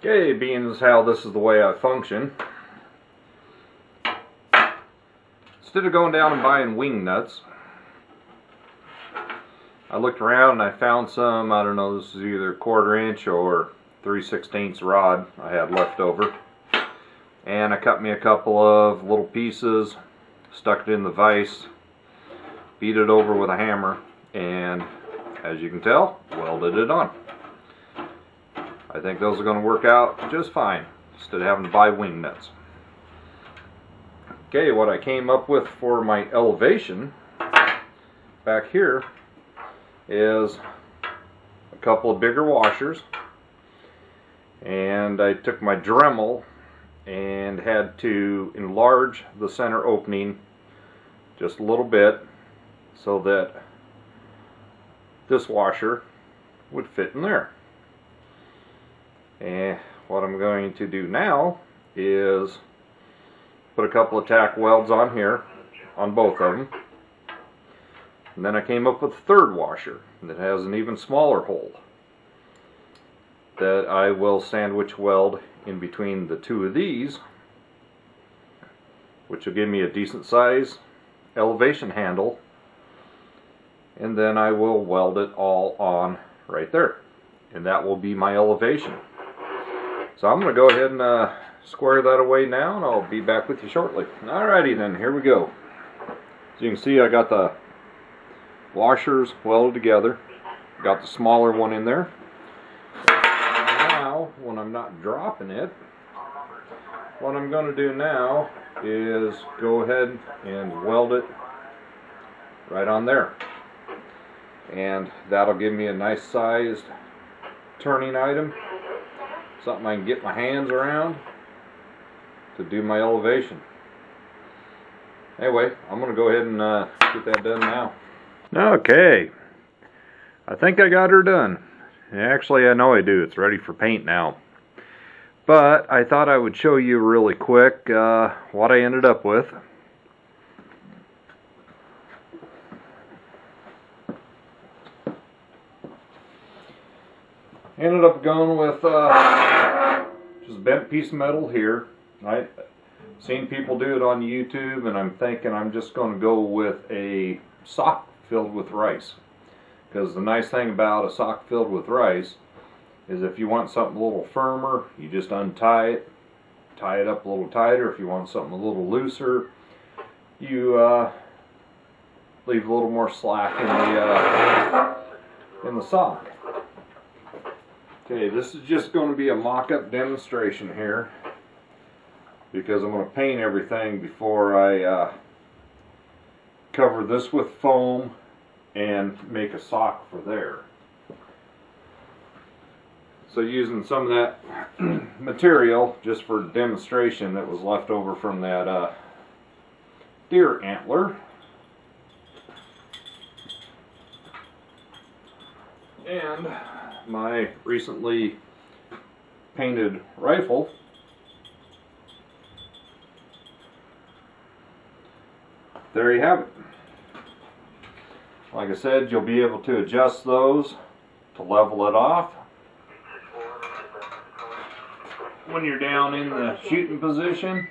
Okay, being as how this is the way I function, instead of going down and buying wing nuts, I looked around and I found some, I don't know, this is either 1/4 inch or 3/16 rod I had left over. And I cut me a couple of little pieces, stuck it in the vise, beat it over with a hammer, and as you can tell, welded it on. I think those are going to work out just fine instead of having to buy wing nuts. Okay, what I came up with for my elevation back here is a couple of bigger washers, and I took my Dremel and had to enlarge the center opening just a little bit so that this washer would fit in there. And what I'm going to do now is put a couple of tack welds on here, on both of them. And then I came up with a third washer that has an even smaller hole that I will sandwich weld in between the two of these, which will give me a decent size elevation handle, and then I will weld it all on right there, and that will be my elevation. So I'm going to go ahead and square that away now, and I'll be back with you shortly. Alrighty then, here we go. As you can see, I got the washers welded together, got the smaller one in there. Now, when I'm not dropping it, what I'm going to do now is go ahead and weld it right on there. And that'll give me a nice sized turning item, something I can get my hands around to do my elevation. Anyway, I'm going to go ahead and get that done now. Okay, I think I got her done. Actually, I know I do. It's ready for paint now. But I thought I would show you really quick what I ended up with. Ended up going with just a bent piece of metal here. I've seen people do it on YouTube, and I'm thinking I'm just going to go with a sock filled with rice. Because the nice thing about a sock filled with rice is if you want something a little firmer, you just untie it, tie it up a little tighter. If you want something a little looser, you leave a little more slack in the sock. Okay, this is just going to be a mock-up demonstration here, because I'm going to paint everything before I cover this with foam and make a sock for there. So using some of that material just for demonstration that was left over from that deer antler, and my recently painted rifle. There you have it. Like I said, you'll be able to adjust those to level it off. When you're down in the shooting position,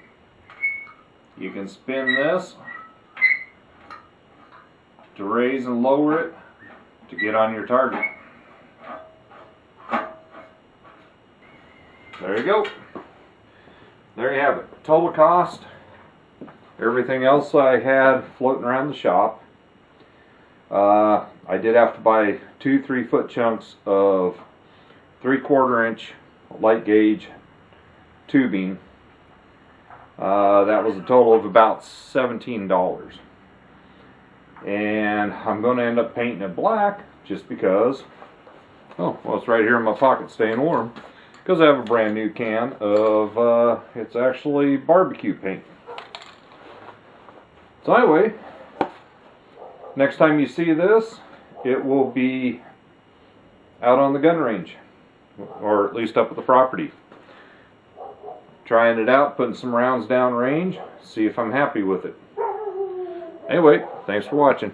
you can spin this to raise and lower it to get on your target. There you go. There you have it. Total cost, everything else I had floating around the shop. I did have to buy 2 3-foot chunks of 3/4 inch light gauge tubing. That was a total of about $17. And I'm going to end up painting it black just because, oh, well, it's right here in my pocket staying warm, because I have a brand new can of, it's actually barbecue paint. So anyway, next time you see this, it will be out on the gun range, or at least up at the property. Trying it out, putting some rounds down range, see if I'm happy with it. Anyway, thanks for watching.